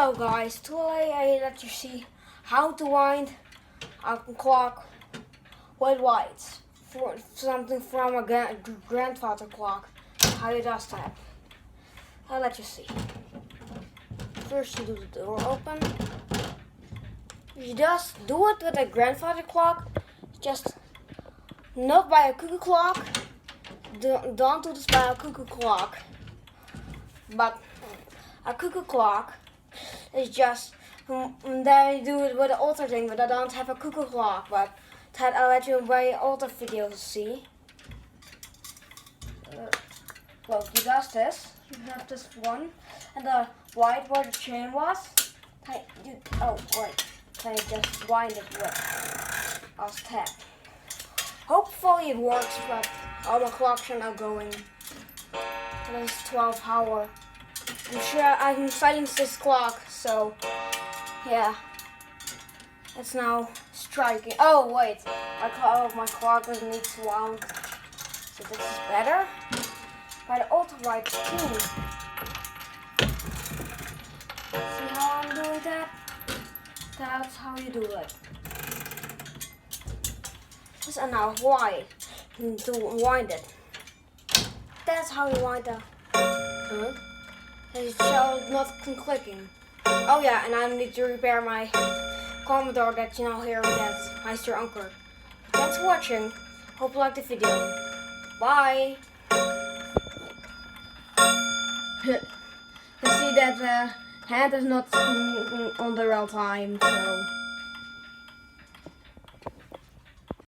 Hello guys, today I let you see how to wind a clock with lights. For something from a grandfather clock. How you does that? I'll let you see. First you do the door open. You just do it with a grandfather clock. Just not by a cuckoo clock. Don't do this by a cuckoo clock. But a cuckoo clock is just, they do it with the altar thing, but I don't have a cuckoo clock, but that I'll let you by altar videos see. Well, you does this, you have this one, and the white where the chain was, can you just wind it with as tap. Hopefully it works, but all my clocks are now going. It is 12 hour. I'm sure I can silence this clock, so yeah. It's now striking. Oh wait, my clock doesn't need to wound. So this is better. By the auto lights too. See how I'm doing that? That's how you do it. This is now why to wind it. That's how you wind the. It shall not clicking. Oh yeah, and I need to repair my Commodore that you now hear that's Meister Anker. Thanks for watching. Hope you liked the video. Bye. You see that the hand is not on the real time, so.